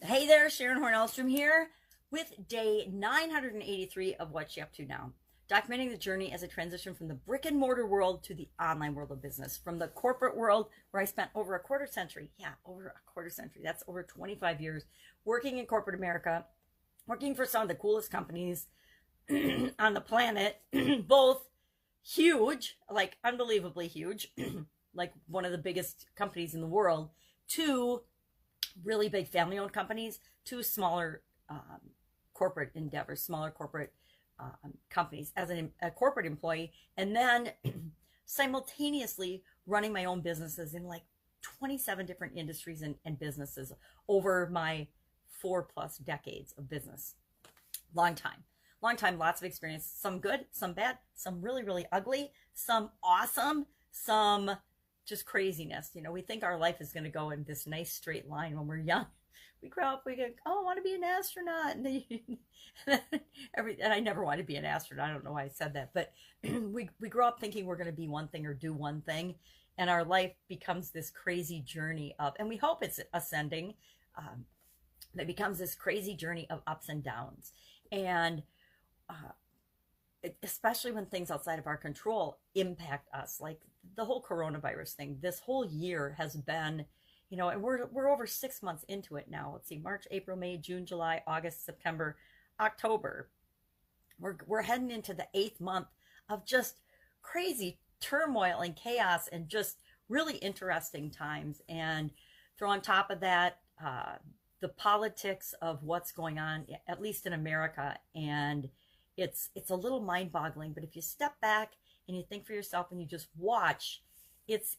Hey there, Sharon Horne-Ellstrom here with day 983 of What's You Up To Now, documenting the journey as I transition from the brick and mortar world to the online world of business, from the corporate world where I spent over a quarter century, that's over 25 years, working in corporate America, working for some of the coolest companies on the planet, both huge, like unbelievably huge, like one of the biggest companies in the world, to really big family-owned companies, to smaller corporate endeavors, smaller corporate companies as a corporate employee, and then simultaneously running my own businesses in like 27 different industries and businesses over my 4+ decades of business. Long time, lots of experience, some good, some bad, some really, really ugly, some awesome, some just craziness. You know, we think our life is going to go in this nice straight line when we're young. We grow up, we go, oh, I want to be an astronaut. And I never wanted to be an astronaut. I don't know why I said that, but we grow up thinking we're going to be one thing or do one thing. And our life becomes this crazy journey of, and we hope it's ascending, that becomes this crazy journey of ups and downs. And especially when things outside of our control impact us, like the whole coronavirus thing. This whole year has been, you know, and we're over 6 months into it now. Let's see, March, April, May, June, July, August, September, October. We're heading into the 8th month of just crazy turmoil and chaos and just really interesting times. And throw on top of that the politics of what's going on, at least in America, and it's a little mind-boggling. But if you step back and you think for yourself and you just watch, it's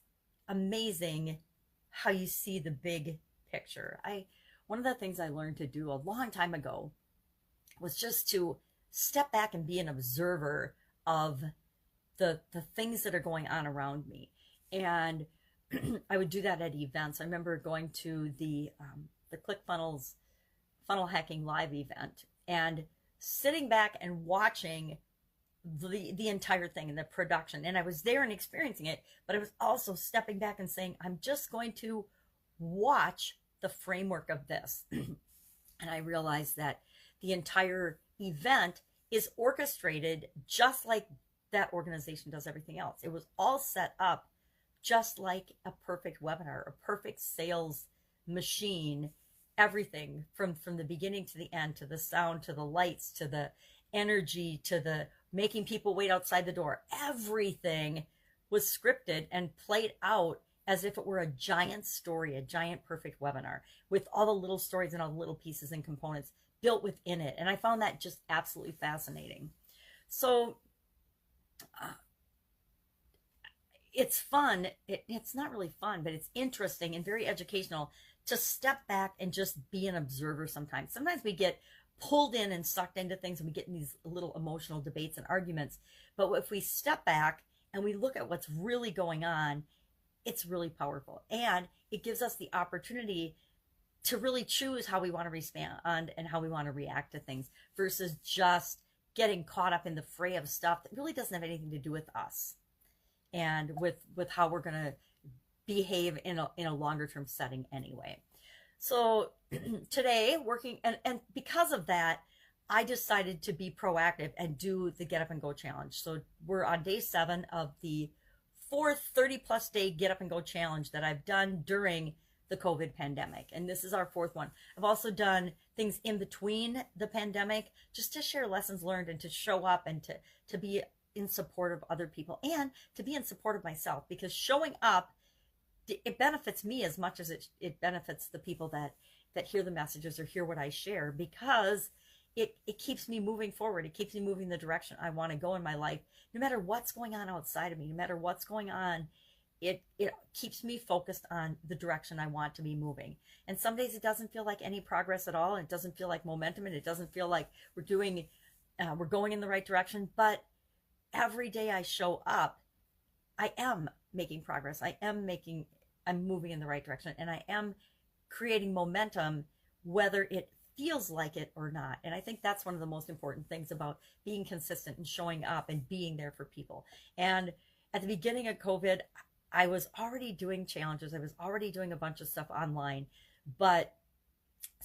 amazing how you see the big picture. One of the things I learned to do a long time ago was just to step back and be an observer of the things that are going on around me. And I would do that at events. I remember going to the ClickFunnels funnel hacking live event and sitting back and watching the entire thing and the production. And I was there and experiencing it, but I was also stepping back and saying, I'm just going to watch the framework of this. And I realized that the entire event is orchestrated just like that organization does everything else. It was all set up just like a perfect webinar, a perfect sales machine. Everything from the beginning to the end, to the sound, to the lights, to the energy, to the making people wait outside the door. Everything was scripted and played out as if it were a giant story, a giant perfect webinar, with all the little stories and all the little pieces and components built within it. And I found that just absolutely fascinating. So it's fun. It's not really fun, but it's interesting and very educational to step back and just be an observer sometimes. Sometimes we get pulled in and sucked into things and we get in these little emotional debates and arguments. But if we step back and we look at what's really going on, it's really powerful. And it gives us the opportunity to really choose how we want to respond and how we want to react to things versus just getting caught up in the fray of stuff that really doesn't have anything to do with us and with how we're going to behave in a longer term setting anyway. So today working, and because of that, I decided to be proactive and do the Get Up and Go challenge. So we're on day 7 of the 4th 30+ day Get Up and Go challenge that I've done during the COVID pandemic. And this is our 4th one. I've also done things in between the pandemic just to share lessons learned and to show up and to be in support of other people and to be in support of myself, because showing up, it benefits me as much as it benefits the people that hear the messages or hear what I share, because it keeps me moving forward. It keeps me moving the direction I want to go in my life. No matter what's going on outside of me, no matter what's going on, it keeps me focused on the direction I want to be moving. And some days it doesn't feel like any progress at all. It doesn't feel like momentum, and it doesn't feel like we're going in the right direction. But every day I show up, I am making progress. I'm moving in the right direction, and I am creating momentum, whether it feels like it or not. And I think that's one of the most important things about being consistent and showing up and being there for people. And at the beginning of COVID, I was already doing challenges. I was already doing a bunch of stuff online, but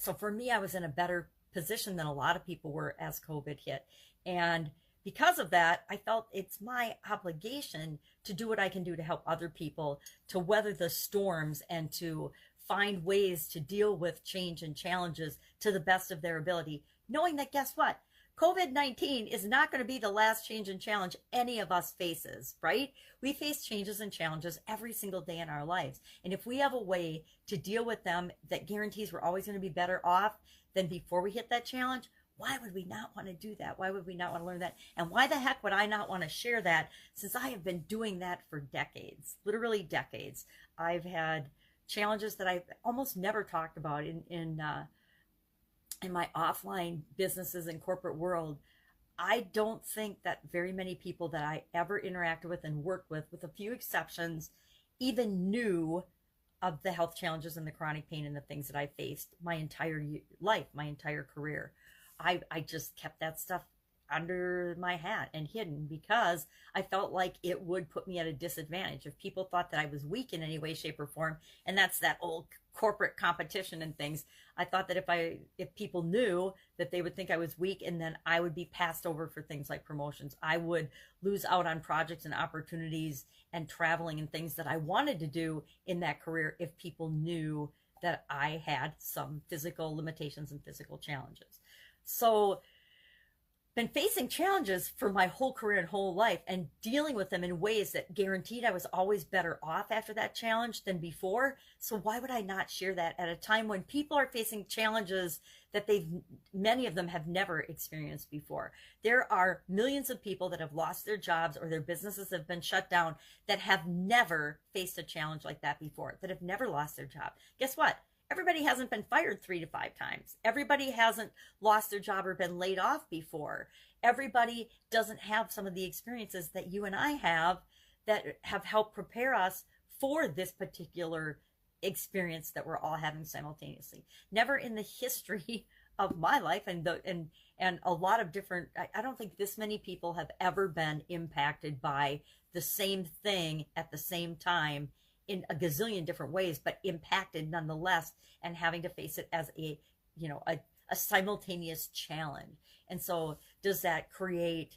So for me, I was in a better position than a lot of people were as COVID hit. And because of that, I felt it's my obligation to do what I can do to help other people to weather the storms and to find ways to deal with change and challenges to the best of their ability, knowing that guess what? COVID-19 is not going to be the last change and challenge any of us faces, right? We face changes and challenges every single day in our lives. And if we have a way to deal with them that guarantees we're always going to be better off than before we hit that challenge, why would we not want to do that? Why would we not want to learn that? And why the heck would I not want to share that, since I have been doing that for decades, literally decades. I've had challenges that I've almost never talked about in my offline businesses and corporate world. I don't think that very many people that I ever interacted with and worked with a few exceptions, even knew of the health challenges and the chronic pain and the things that I faced my entire life, my entire career. I just kept that stuff under my hat and hidden because I felt like it would put me at a disadvantage. If people thought that I was weak in any way, shape, or form, and that's that old corporate competition and things, I thought that if people knew, that they would think I was weak, and then I would be passed over for things like promotions. I would lose out on projects and opportunities and traveling and things that I wanted to do in that career if people knew that I had some physical limitations and physical challenges. So been facing challenges for my whole career and whole life and dealing with them in ways that guaranteed I was always better off after that challenge than before. So why would I not share that at a time when people are facing challenges that many of them have never experienced before? There are millions of people that have lost their jobs or their businesses have been shut down that have never faced a challenge like that before, that have never lost their job. Guess what? Everybody hasn't been fired 3 to 5 times. Everybody hasn't lost their job or been laid off before. Everybody doesn't have some of the experiences that you and I have that have helped prepare us for this particular experience that we're all having simultaneously. Never in the history of my life and a lot of different, I don't think this many people have ever been impacted by the same thing at the same time in a gazillion different ways, but impacted nonetheless, and having to face it as a simultaneous challenge. And so does that create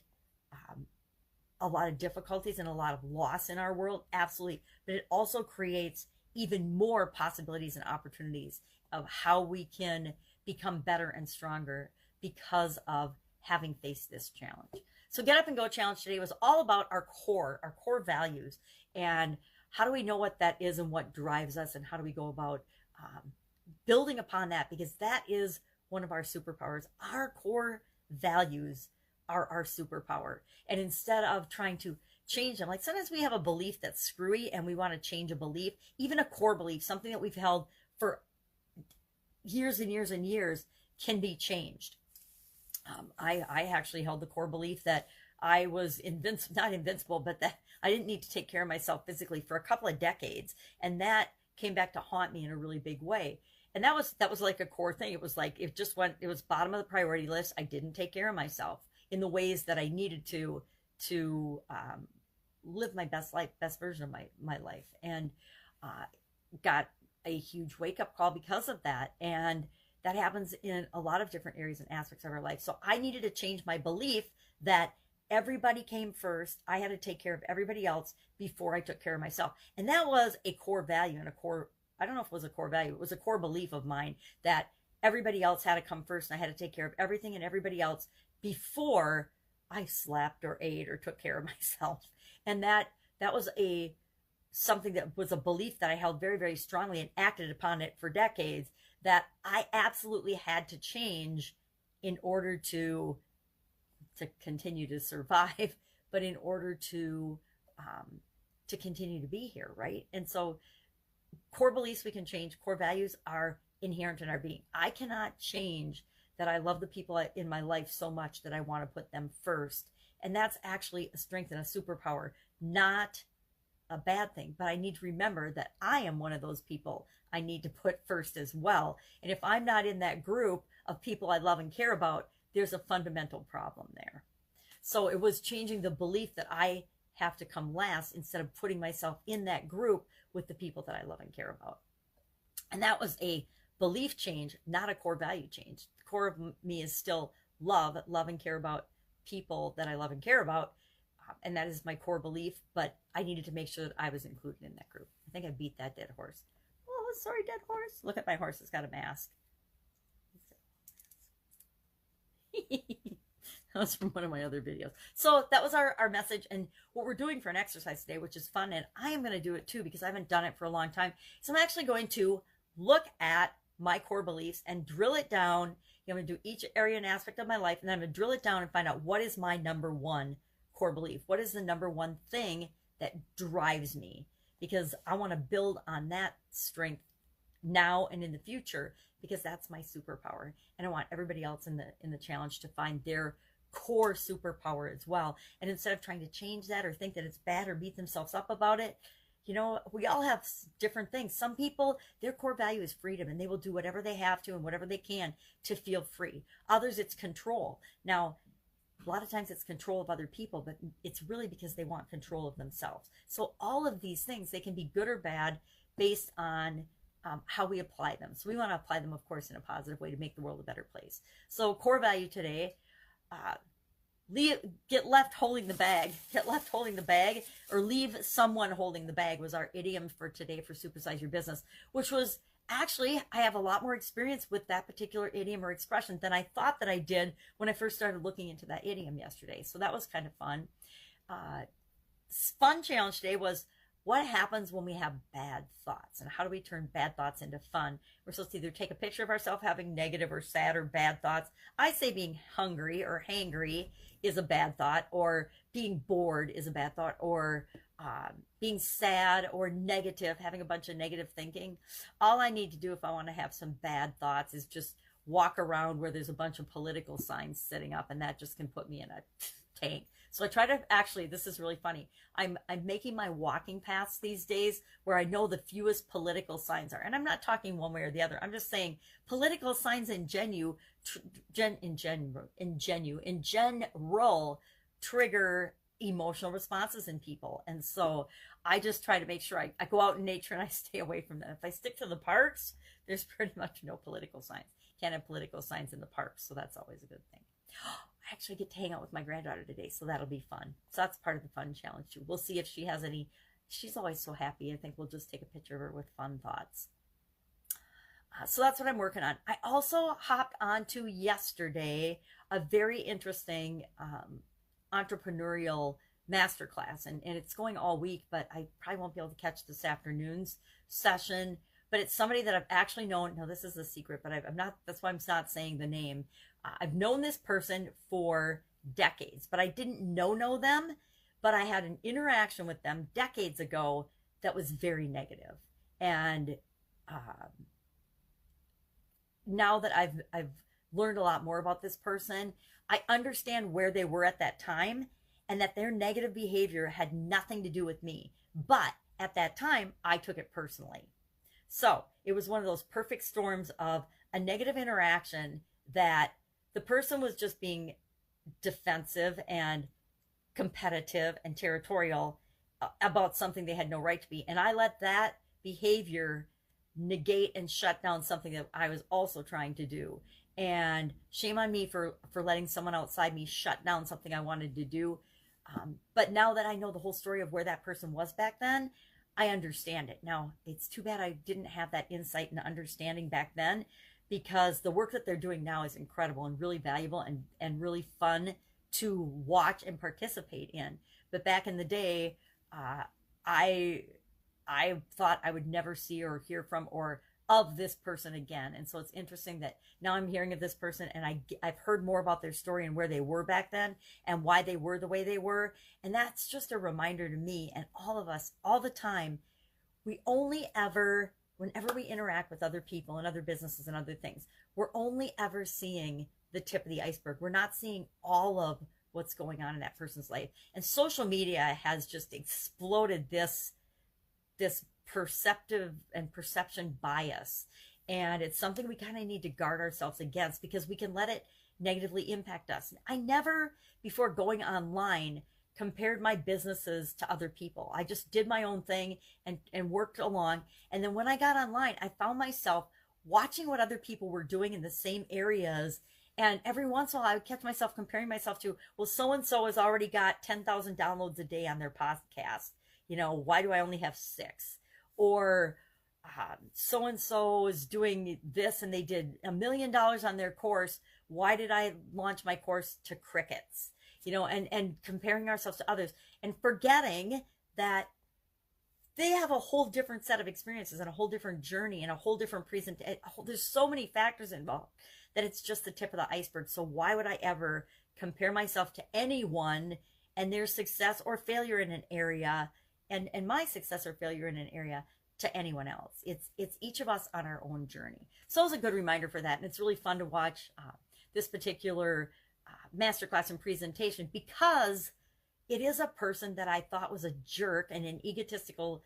a lot of difficulties and a lot of loss in our world? Absolutely. But it also creates even more possibilities and opportunities of how we can become better and stronger because of having faced this challenge. So Get Up and Go Challenge today was all about our core values, and how do we know what that is and what drives us, and how do we go about building upon that, because that is one of our superpowers. Our core values are our superpower. And instead of trying to change them, like sometimes we have a belief that's screwy and we want to change a belief, even a core belief, something that we've held for years and years and years, can be changed. I actually held the core belief that I was not invincible, but that I didn't need to take care of myself physically for a couple of decades. And that came back to haunt me in a really big way. And that was like a core thing. It was like, it was bottom of the priority list. I didn't take care of myself in the ways that I needed to live my best life, best version of my life. And got a huge wake up call because of that. And that happens in a lot of different areas and aspects of our life. So I needed to change my belief that everybody came first. I had to take care of everybody else before I took care of myself. And that was a core value and I don't know if it was a core value. It was a core belief of mine that everybody else had to come first, and I had to take care of everything and everybody else before I slept or ate or took care of myself. And that was something that was a belief that I held very, very strongly and acted upon it for decades, that I absolutely had to change in order to continue to survive, but in order to continue to be here, right? And so core beliefs we can change. Core values are inherent in our being. I cannot change that I love the people in my life so much that I want to put them first. And that's actually a strength and a superpower, not a bad thing. But I need to remember that I am one of those people I need to put first as well. And if I'm not in that group of people I love and care about, there's a fundamental problem there. So it was changing the belief that I have to come last instead of putting myself in that group with the people that I love and care about. And that was a belief change, not a core value change. The core of me is still love and care about people that I love and care about. And that is my core belief, but I needed to make sure that I was included in that group. I think I beat that dead horse. Oh, sorry, dead horse. Look at my horse. It's got a mask. That was from one of my other videos. So that was our message. And what we're doing for an exercise today, which is fun, and I am going to do it too because I haven't done it for a long time. So I'm actually going to look at my core beliefs and drill it down. I'm going to do each area and aspect of my life, and then I'm going to drill it down and find out what is my number one core belief. What is the number one thing that drives me? Because I want to build on that strength now and in the future, because that's my superpower. And I want everybody else in the challenge to find their core superpower as well. And instead of trying to change that or think that it's bad or beat themselves up about it, we all have different things. Some people, their core value is freedom, and they will do whatever they have to and whatever they can to feel free. Others, it's control. Now, a lot of times it's control of other people, but it's really because they want control of themselves. So all of these things, they can be good or bad based on how we apply them. So we want to apply them, of course, in a positive way to make the world a better place. So core value today, get left holding the bag. Get left holding the bag, or leave someone holding the bag, was our idiom for today for Supersize Your Business, which was actually, I have a lot more experience with that particular idiom or expression than I thought that I did when I first started looking into that idiom yesterday. So that was kind of fun. Fun challenge today was, what happens when we have bad thoughts, and how do we turn bad thoughts into fun? We're supposed to either take a picture of ourselves having negative or sad or bad thoughts. I say being hungry or hangry is a bad thought, or being bored is a bad thought, or being sad or negative, having a bunch of negative thinking. All I need to do if I want to have some bad thoughts is just walk around where there's a bunch of political signs sitting up, and that just can put me in a tank. So I try to, actually, this is really funny. I'm making my walking paths these days where I know the fewest political signs are. And I'm not talking one way or the other. I'm just saying political signs in general trigger emotional responses in people. And so I just try to make sure I go out in nature and I stay away from them. If I stick to the parks, there's pretty much no political signs. Can't have political signs in the parks, so that's always a good thing. I actually get to hang out with my granddaughter today, so that'll be fun. So that's part of the fun challenge too. We'll see if she has any. She's always so happy. I think we'll just take a picture of her with fun thoughts. So that's what I'm working on. I also hopped onto yesterday a very interesting entrepreneurial masterclass, and it's going all week, but I probably won't be able to catch this afternoon's session. But it's somebody that I've actually known. Now, this is a secret, but I'm not, that's why I'm not saying the name. I've known this person for decades, but I didn't know them, but I had an interaction with them decades ago that was very negative. And now that I've learned a lot more about this person, I understand where they were at that time, and that their negative behavior had nothing to do with me. But at that time, I took it personally. So it was one of those perfect storms of a negative interaction that the person was just being defensive and competitive and territorial about something they had no right to be. And I let that behavior negate and shut down something that I was also trying to do. And shame on me for letting someone outside me shut down something I wanted to do. But now that I know the whole story of where that person was back then, I understand it. Now, it's too bad I didn't have that insight and understanding back then, because the work that they're doing now is incredible and really valuable and really fun to watch and participate in. But back in the day, I thought I would never see or hear from or of this person again. And so it's interesting that now I'm hearing of this person, and I've heard more about their story and where they were back then and why they were the way they were. And that's just a reminder to me and all of us all the time. We only ever, whenever we interact with other people and other businesses and other things, we're only ever seeing the tip of the iceberg. We're not seeing all of what's going on in that person's life. And social media has just exploded this perceptive and perception bias. And it's something we kind of need to guard ourselves against, because we can let it negatively impact us. I never, before going online, compared my businesses to other people. I just did my own thing and worked along. And then when I got online, I found myself watching what other people were doing in the same areas. And every once in a while, I would catch myself comparing myself to, well, so and so has already got 10,000 downloads a day on their podcast. You know, why do I only have 6? Or so and so is doing this and they did $1 million on their course. Why did I launch my course to crickets? You know, and comparing ourselves to others and forgetting that they have a whole different set of experiences and a whole different journey and a whole different presentation. There's so many factors involved that it's just the tip of the iceberg. So why would I ever compare myself to anyone and their success or failure in an area and my success or failure in an area to anyone else? It's each of us on our own journey. So it's a good reminder for that. And it's really fun to watch this particular masterclass and presentation, because it is a person that I thought was a jerk and an egotistical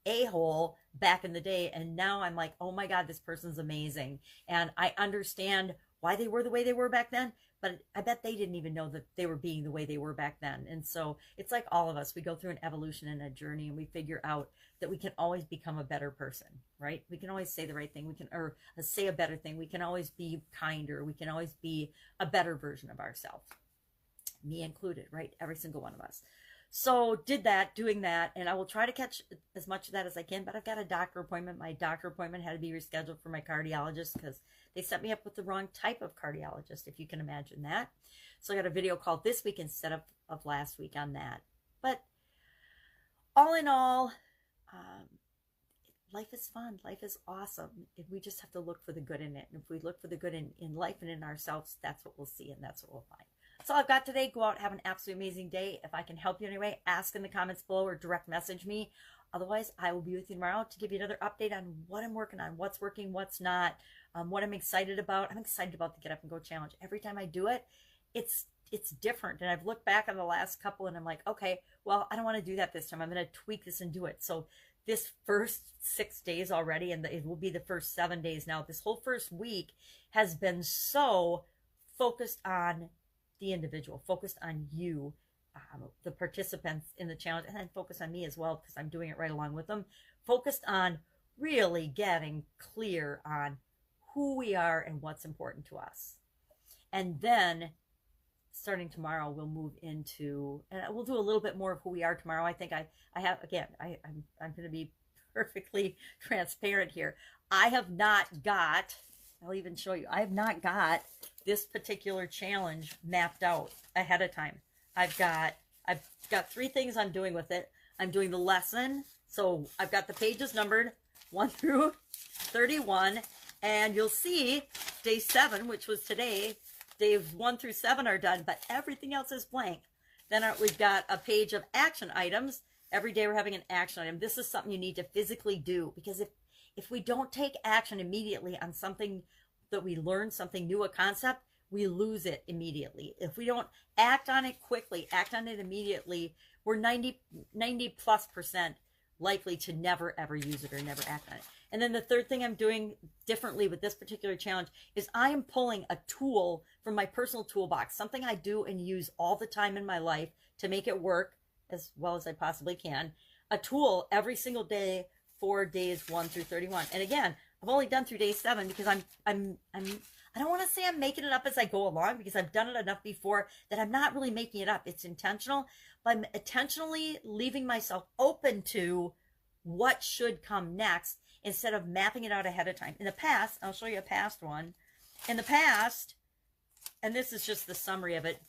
a-hole back in the day. And now I'm like, oh my God, this person's amazing. And I understand why they were the way they were back then, but I bet they didn't even know that they were being the way they were back then. And so it's like all of us, we go through an evolution and a journey, and we figure out that we can always become a better person, right? We can always say the right thing. We can, or say a better thing. We can always be kinder. We can always be a better version of ourselves, me included, right? Every single one of us. So doing that, and I will try to catch as much of that as I can, but I've got a doctor appointment. My doctor appointment had to be rescheduled for my cardiologist because they set me up with the wrong type of cardiologist, if you can imagine that. So I got a video called this week instead of last week on that. But all in all, life is fun. Life is awesome. And we just have to look for the good in it. And if we look for the good in life and in ourselves, that's what we'll see and that's what we'll find. That's all I've got today. Go out, have an absolutely amazing day. If I can help you in any way, ask in the comments below or direct message me. Otherwise, I will be with you tomorrow to give you another update on what I'm working on, what's working, what's not, what I'm excited about. I'm excited about the Get Up and Go challenge. Every time I do it, it's different. And I've looked back on the last couple and I'm like, okay, well, I don't want to do that this time. I'm going to tweak this and do it. So this first 6 days already, and it will be the first 7 days now, this whole first week has been so focused on the individual, focused on you, the participants in the challenge, and then focus on me as well, because I'm doing it right along with them, focused on really getting clear on who we are and what's important to us. And then starting tomorrow, we'll move into, and we'll do a little bit more of who we are tomorrow. I think I have, again, I'm going to be perfectly transparent here. I have not got, I'll even show you, I have not got this particular challenge mapped out ahead of time. I've got 3 things I'm doing with it. I'm doing the lesson. So I've got the pages numbered 1 through 31, and you'll see day 7, which was today, days 1 through 7 are done, but everything else is blank. Then we've got a page of action items. Every day we're having an action item. This is something you need to physically do, because if we don't take action immediately on something that we learn, something new, a concept, we lose it immediately. If we don't act on it quickly, act on it immediately, we're 90+% likely to never ever use it or never act on it. And then the third thing I'm doing differently with this particular challenge is I am pulling a tool from my personal toolbox, something I do and use all the time in my life to make it work as well as I possibly can. A tool every single day for days 1 through 31. And again, I've only done through day 7 because I don't want to say I'm making it up as I go along, because I've done it enough before that I'm not really making it up. It's intentional, but I'm intentionally leaving myself open to what should come next instead of mapping it out ahead of time. In the past, I'll show you a past one. In the past, and this is just the summary of it,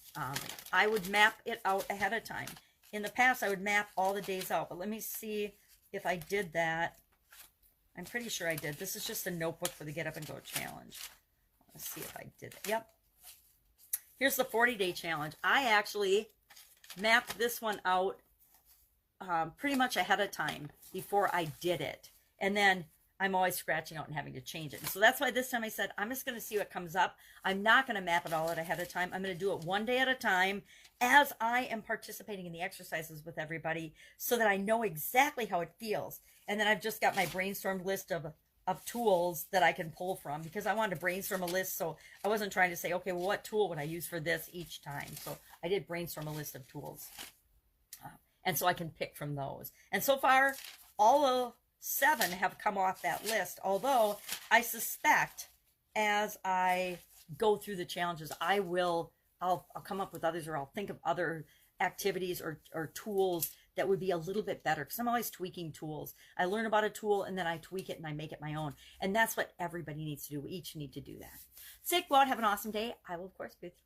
I would map it out ahead of time. In the past, I would map all the days out, but let me see if I did that. I'm pretty sure I did. This is just a notebook for the Get Up and Go challenge. Let's see if I did it. Yep. Here's the 40-day challenge. I actually mapped this one out pretty much ahead of time before I did it. And then I'm always scratching out and having to change it. And so that's why this time I said, I'm just going to see what comes up. I'm not going to map it all out ahead of time. I'm going to do it one day at a time as I am participating in the exercises with everybody, so that I know exactly how it feels. And then I've just got my brainstormed list of tools that I can pull from, because I wanted to brainstorm a list. So I wasn't trying to say, okay, well, what tool would I use for this each time? So I did brainstorm a list of tools. And so I can pick from those. And so far, all the 7 have come off that list, although I suspect as I go through the challenges, I'll come up with others, or I'll think of other activities or tools that would be a little bit better, because I'm always tweaking tools. I learn about a tool and then I tweak it and I make it my own. And that's what everybody needs to do. We each need to do that. So go out, have an awesome day. I will, of course, be with you.